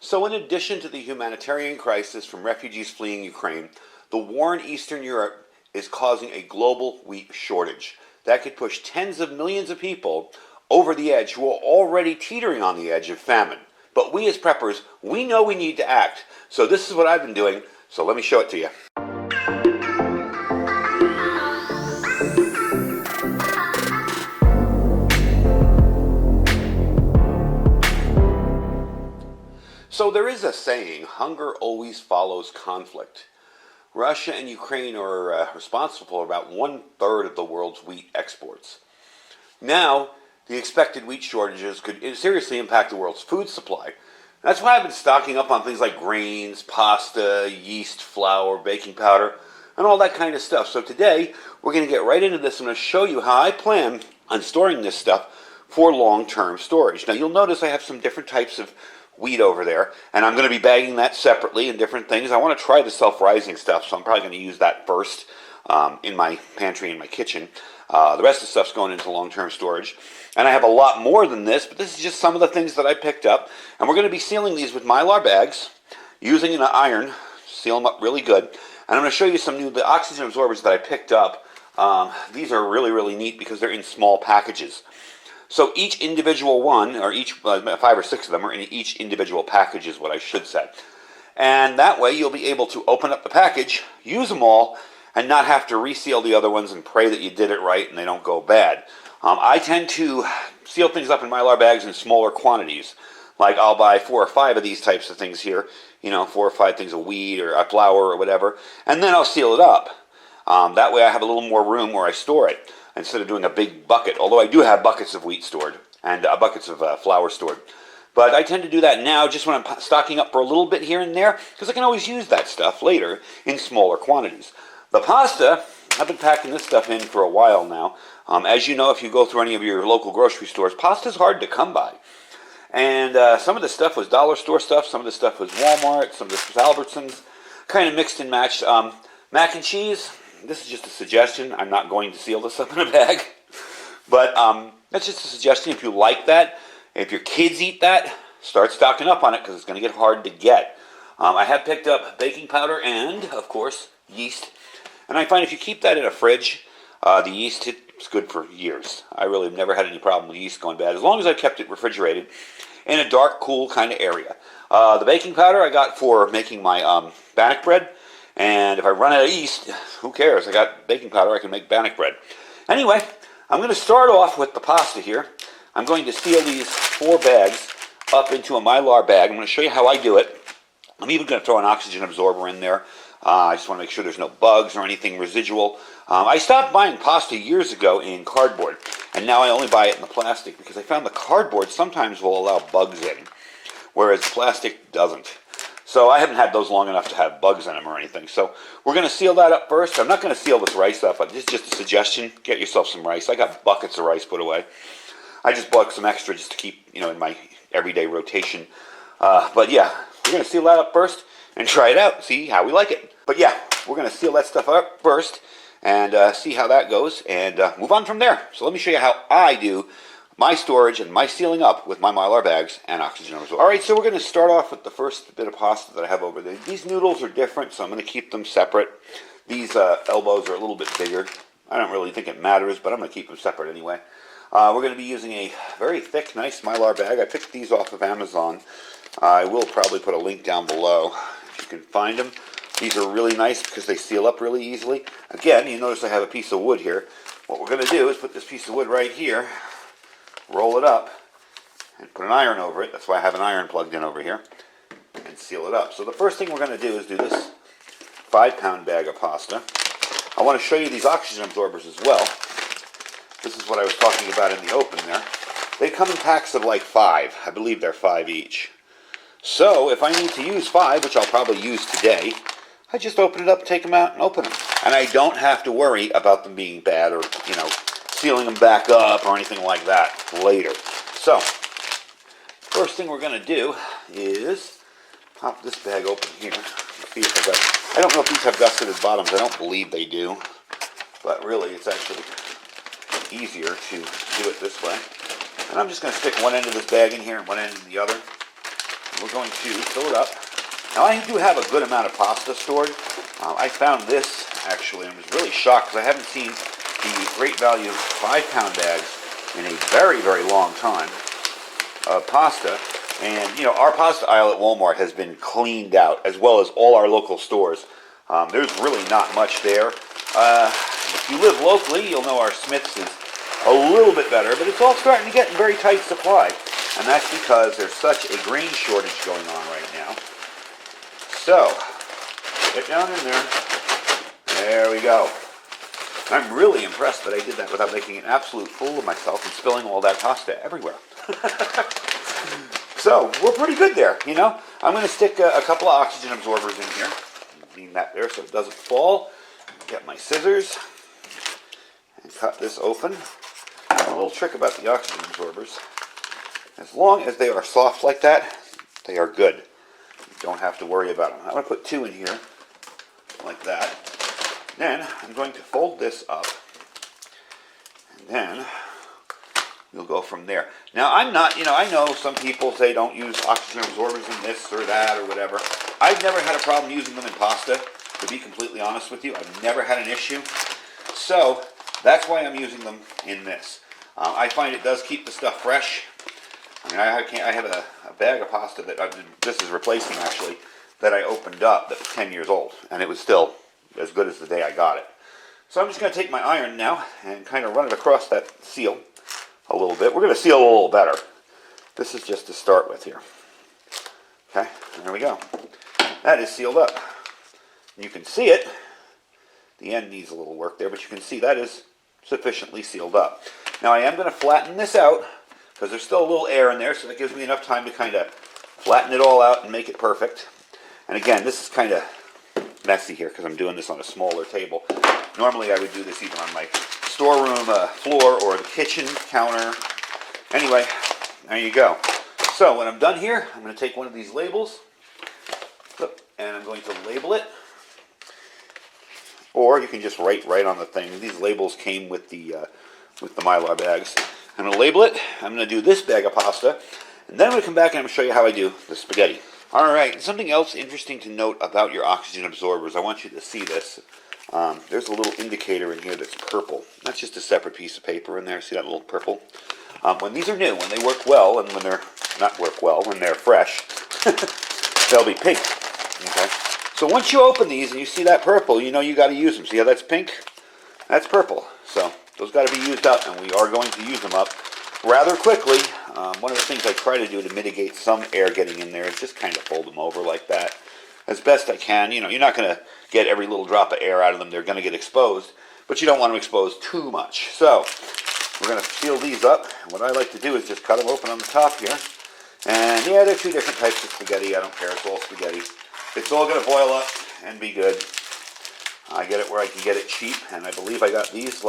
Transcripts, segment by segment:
So in addition to the humanitarian crisis from refugees fleeing Ukraine, the war in Eastern Europe is causing a global wheat shortage that could push tens of millions of people over the edge who are already teetering on the edge of famine. But we as preppers, we know we need to act. So this is what I've been doing, so let me show it to you. So there is a saying, hunger always follows conflict. Russia and Ukraine are responsible for about 1/3 of the world's wheat exports. Now, the expected wheat shortages could seriously impact the world's food supply. That's why I've been stocking up on things like grains, pasta, yeast, flour, baking powder, and all that kind of stuff. So today, we're going to get right into this. I'm going to show you how I plan on storing this stuff for long-term storage. Now, you'll notice I have some different types of wheat over there, and I'm going to be bagging that separately in different things. I want to try the self-rising stuff, so I'm probably going to use that first in my pantry in my kitchen. The rest of the stuff's going into long-term storage. And I have a lot more than this, but this is just some of the things that I picked up. And we're going to be sealing these with Mylar bags, using an iron, seal them up really good. And I'm going to show you some the oxygen absorbers that I picked up. These are really, really neat because they're in small packages. So each individual one, or each 5 or 6 of them, are in each individual package is what I should say. And that way you'll be able to open up the package, use them all, and not have to reseal the other ones and pray that you did it right and they don't go bad. I tend to seal things up in Mylar bags in smaller quantities. Like I'll buy 4 or 5 of these types of things here, 4 or 5 things of wheat or a flour or whatever, and then I'll seal it up. That way I have a little more room where I store it instead of doing a big bucket, although I do have buckets of wheat stored and buckets of flour stored. But I tend to do that now just when I'm stocking up for a little bit here and there, because I can always use that stuff later in smaller quantities. The pasta, I've been packing this stuff in for a while now. As you know, if you go through any of your local grocery stores, pasta's hard to come by. And some of the stuff was dollar store stuff, some of the stuff was Walmart, some of this was Albertsons, kind of mixed and matched. Mac and cheese, this is just a suggestion. I'm not going to seal this up in a bag. But that's just a suggestion. If you like that, if your kids eat that, start stocking up on it because it's going to get hard to get. I have picked up baking powder and, of course, yeast. And I find if you keep that in a fridge, the yeast is good for years. I really have never had any problem with yeast going bad, as long as I've kept it refrigerated in a dark, cool kind of area. The baking powder I got for making my bannock bread, and if I run out of yeast, who cares? I got baking powder, I can make bannock bread. Anyway, I'm going to start off with the pasta here. I'm going to seal these 4 bags up into a Mylar bag. I'm going to show you how I do it. I'm even going to throw an oxygen absorber in there. I just want to make sure there's no bugs or anything residual. I stopped buying pasta years ago in cardboard, and now I only buy it in the plastic because I found the cardboard sometimes will allow bugs in, whereas plastic doesn't. So I haven't had those long enough to have bugs in them or anything. So we're going to seal that up first. I'm not going to seal this rice up, but this is just a suggestion. Get yourself some rice. I got buckets of rice put away. I just bought some extra just to keep, in my everyday rotation. But yeah, we're going to seal that up first and try it out, see how we like it. But yeah, we're going to seal that stuff up first and see how that goes and move on from there. So let me show you how I do my storage and my sealing up with my Mylar bags and oxygen absorbers. All right, so we're going to start off with the first bit of pasta that I have over there. These noodles are different, so I'm going to keep them separate. These elbows are a little bit bigger. I don't really think it matters, but I'm going to keep them separate anyway. We're going to be using a very thick, nice Mylar bag. I picked these off of Amazon. I will probably put a link down below if you can find them. These are really nice because they seal up really easily. Again, you notice I have a piece of wood here. What we're going to do is put this piece of wood right here, roll it up, and put an iron over it. That's why I have an iron plugged in over here, and seal it up. So the first thing we're going to do is do this 5-pound bag of pasta. I want to show you these oxygen absorbers as well. This is what I was talking about in the open there. They come in packs of like 5. I believe they're 5 each. So if I need to use 5, which I'll probably use today, I just open it up, take them out, and open them. And I don't have to worry about them being bad or, sealing them back up or anything like that later. So, first thing we're going to do is pop this bag open here. See if I don't know if these have gusseted bottoms. I don't believe they do. But really, it's actually easier to do it this way. And I'm just going to stick one end of this bag in here and one end in the other. we're going to fill it up. Now I do have a good amount of pasta stored. I found this actually, and I was really shocked because I haven't seen the Great Value 5-pound bags in a very, very long time of pasta. And, you know, our pasta aisle at Walmart has been cleaned out, as well as all our local stores. There's really not much there. If you live locally, you'll know our Smith's is a little bit better, but it's all starting to get in very tight supply. And that's because there's such a grain shortage going on right now. So, get down in there. There we go. I'm really impressed that I did that without making an absolute fool of myself and spilling all that pasta everywhere. So, we're pretty good there, you know. I'm going to stick a couple of oxygen absorbers in here. Leave that there so it doesn't fall. Get my scissors and cut this open. A little trick about the oxygen absorbers. As long as they are soft like that, they are good. You don't have to worry about them. I'm going to put 2 in here, like that. Then I'm going to fold this up, and then we'll go from there. Now I'm not, you know, I know some people say don't use oxygen absorbers in this or that or whatever. I've never had a problem using them in pasta, to be completely honest with you. I've never had an issue. So that's why I'm using them in this. I find it does keep the stuff fresh. I mean, I have a bag of pasta that this is replacing actually, that I opened up that was 10 years old, and it was still as good as the day I got it. So I'm just going to take my iron now and kind of run it across that seal a little bit. We're going to seal a little better. This is just to start with here. Okay, there we go. That is sealed up. You can see it. The end needs a little work there, but you can see that is sufficiently sealed up. Now I am going to flatten this out because there's still a little air in there, so that gives me enough time to kind of flatten it all out and make it perfect. And again, this is kind of messy here because I'm doing this on a smaller table. Normally I would do this either on my storeroom floor or the kitchen counter. Anyway, there you go. So when I'm done here, I'm going to take one of these labels and I'm going to label it. Or you can just write right on the thing. These labels came with the Mylar bags. I'm going to label it. I'm going to do this bag of pasta. And then I'm going to come back and I'm going to show you how I do the spaghetti. Alright, something else interesting to note about your oxygen absorbers. I want you to see this. There's a little indicator in here that's purple. That's just a separate piece of paper in there. See that little purple? When these are new, when they work well, and when they're not work well, when they're fresh, they'll be pink. Okay? So once you open these and you see that purple, you know you got to use them. See how that's pink? That's purple. So those got to be used up, and we are going to use them up rather quickly. One of the things I try to do to mitigate some air getting in there is just kind of fold them over like that as best I can. You know, you're not going to get every little drop of air out of them. They're going to get exposed, but you don't want them exposed too much. So we're going to seal these up. What I like to do is just cut them open on the top here. And yeah, there are 2 different types of spaghetti. I don't care. It's all spaghetti. It's all going to boil up and be good. I get it where I can get it cheap, and I believe I got these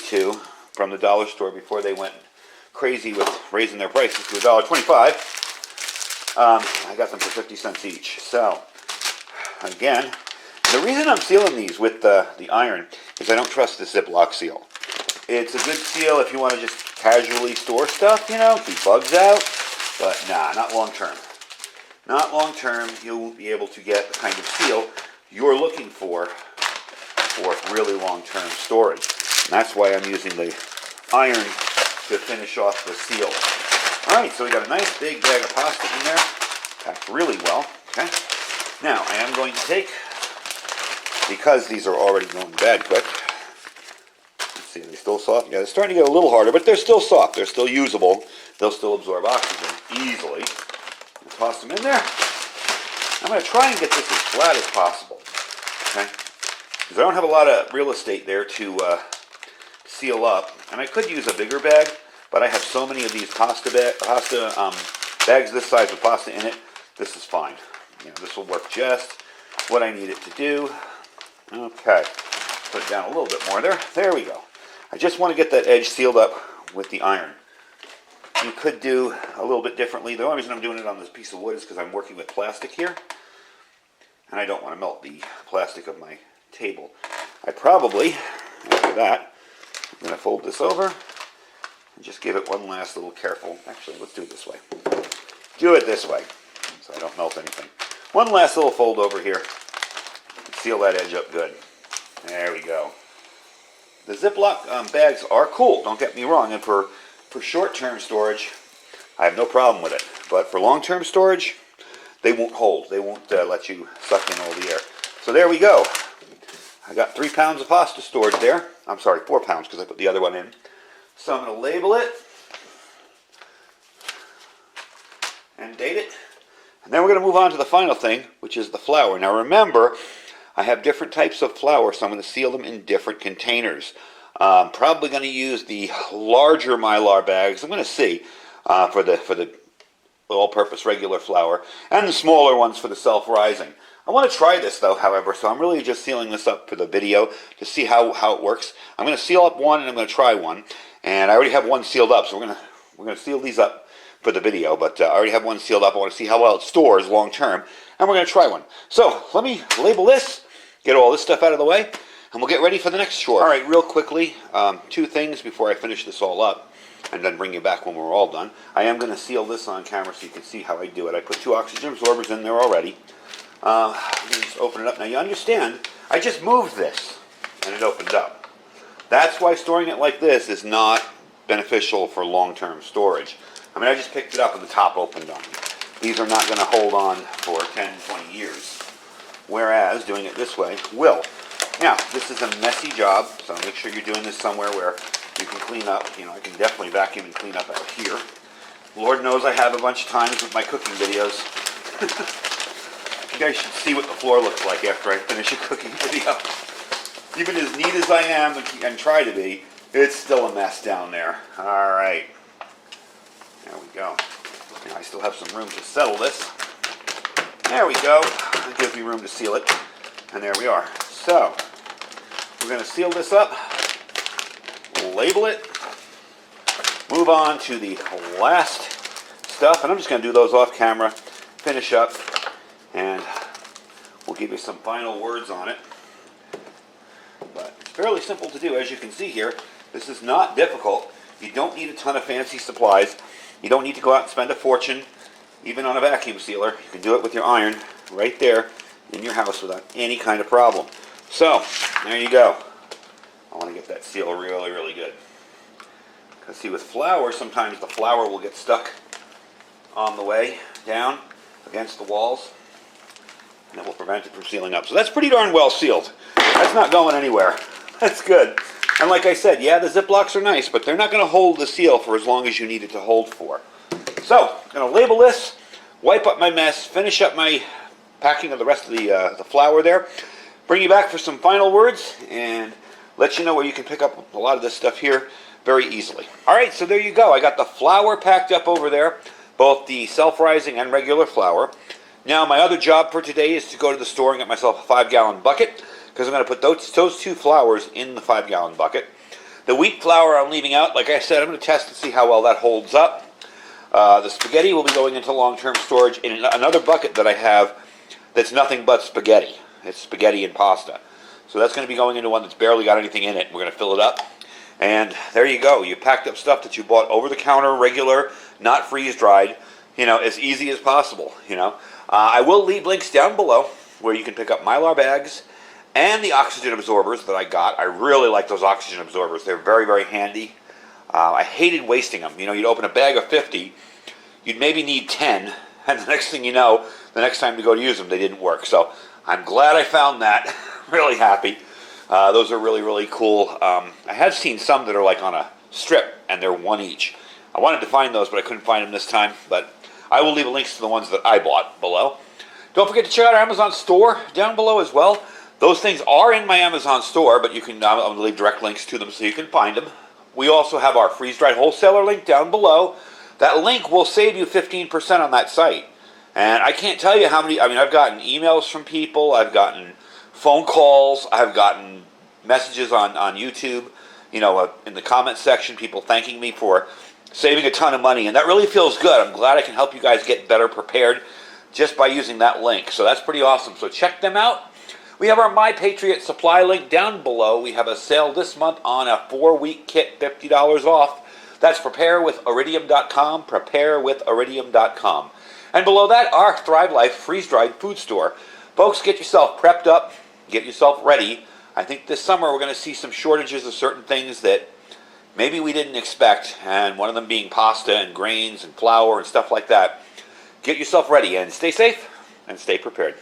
2 from the dollar store before they went crazy with raising their prices to $1.25. I got them for 50 cents each. So, again, the reason I'm sealing these with the iron is I don't trust the Ziploc seal. It's a good seal if you want to just casually store stuff, you know, keep bugs out, but nah, not long term. Not long term, you won't be able to get the kind of seal you're looking for really long term storage. And that's why I'm using the iron to finish off the seal. Alright, so we got a nice big bag of pasta in there, packed really well. Okay. Now, I am going to take, because these are already going bad quick, let's see, are they still soft? Yeah, they're starting to get a little harder, but they're still soft. They're still usable. They'll still absorb oxygen easily. I'll toss them in there. I'm going to try and get this as flat as possible. Okay? Because I don't have a lot of real estate there to seal up. And I could use a bigger bag, but I have so many of these pasta bags this size with pasta in it. This is fine. You know, this will work just what I need it to do. Okay. Put it down a little bit more there. There we go. I just want to get that edge sealed up with the iron. You could do a little bit differently. The only reason I'm doing it on this piece of wood is because I'm working with plastic here. And I don't want to melt the plastic of my table. I probably, after that, I'm going to fold this over and just give it one last little careful, actually, let's do it this way. do it this way so I don't melt anything. One last little fold over here. Seal that edge up good. There we go. The Ziploc bags are cool, don't get me wrong, and for short-term storage, I have no problem with it. But for long-term storage, they won't hold. They won't let you suck in all the air. So there we go. I got 3 pounds of pasta stored there. I'm sorry, 4 pounds because I put the other one in. So I'm going to label it and date it. And then we're going to move on to the final thing, which is the flour. Now remember, I have different types of flour, so I'm going to seal them in different containers. I'm probably going to use the larger Mylar bags. I'm going to see for the all-purpose regular flour, and the smaller ones for the self-rising. I want to try this though, however, so I'm really just sealing this up for the video to see how it works. I'm going to seal up one and I'm going to try one, and I already have one sealed up, so we're going to seal these up for the video, but I already have one sealed up. I want to see how well it stores long term, and we're going to try one. So let me label this, get all this stuff out of the way, and we'll get ready for the next chore. All right, real quickly, 2 things before I finish this all up, and then bring you back when we're all done. I am going to seal this on camera so you can see how I do it. I put 2 oxygen absorbers in there already. Let me just open it up. Now you understand, I just moved this, and it opened up. That's why storing it like this is not beneficial for long-term storage. I mean, I just picked it up and the top opened on me. These are not going to hold on for 10, 20 years. Whereas doing it this way will. Now, this is a messy job, so make sure you're doing this somewhere where you can clean up. You know, I can definitely vacuum and clean up out here. Lord knows I have a bunch of times with my cooking videos. You guys should see what the floor looks like after I finish a cooking video. Even as neat as I am and try to be, it's still a mess down there. All right. There we go. Now I still have some room to settle this. There we go. It gives me room to seal it. And there we are. So, we're going to seal this up, label it, move on to the last stuff, and I'm just going to do those off camera, finish up, and we'll give you some final words on it. But it's fairly simple to do, as you can see here. This is not difficult. You don't need a ton of fancy supplies. You don't need to go out and spend a fortune, even on a vacuum sealer. You can do it with your iron right there in your house without any kind of problem. So, there you go. I want to get that seal really, really good. Because see, with flour, sometimes the flour will get stuck on the way down against the walls, and that will prevent it from sealing up. So that's pretty darn well sealed. That's not going anywhere. That's good. And like I said, yeah, the Ziplocs are nice, but they're not going to hold the seal for as long as you need it to hold for. So, I'm going to label this, wipe up my mess, finish up my packing of the rest of the flour there, bring you back for some final words, and let you know where you can pick up a lot of this stuff here very easily. Alright, so there you go. I got the flour packed up over there, both the self-rising and regular flour. Now my other job for today is to go to the store and get myself a 5-gallon bucket, because I'm going to put those 2 flours in the 5-gallon bucket. The wheat flour I'm leaving out. Like I said, I'm going to test to see how well that holds up. The spaghetti will be going into long-term storage in another bucket that I have that's nothing but spaghetti. It's spaghetti and pasta. So that's going to be going into one that's barely got anything in it. We're going to fill it up. And there you go. You packed up stuff that you bought over the counter, regular, not freeze-dried, you know, as easy as possible, you know. I will leave links down below where you can pick up Mylar bags and the oxygen absorbers that I got. I really like those oxygen absorbers. They're very, very handy. I hated wasting them. You know, you'd open a bag of 50, you'd maybe need 10, and the next thing you know, the next time you go to use them, they didn't work. So I'm glad I found that. Really happy. Those are really, really cool. I have seen some that are like on a strip, and they're 1 each. I wanted to find those, but I couldn't find them this time. But I will leave links to the ones that I bought below. Don't forget to check out our Amazon store down below as well. Those things are in my Amazon store, but you can I'm going to leave direct links to them so you can find them. We also have our freeze-dried wholesaler link down below. That link will save you 15% on that site. And I can't tell you how many, I mean, I've gotten emails from people, I've gotten phone calls, I've gotten messages on YouTube, you know, in the comments section, people thanking me for saving a ton of money, and that really feels good. I'm glad I can help you guys get better prepared just by using that link. So that's pretty awesome. So check them out. We have our My Patriot Supply link down below. We have a sale this month on a 4-week kit, $50 off. That's preparewithiridium.com, preparewithiridium.com. And below that, our Thrive Life freeze-dried food store. Folks, get yourself prepped up, get yourself ready. I think this summer we're going to see some shortages of certain things that maybe we didn't expect, and one of them being pasta and grains and flour and stuff like that. Get yourself ready and stay safe and stay prepared.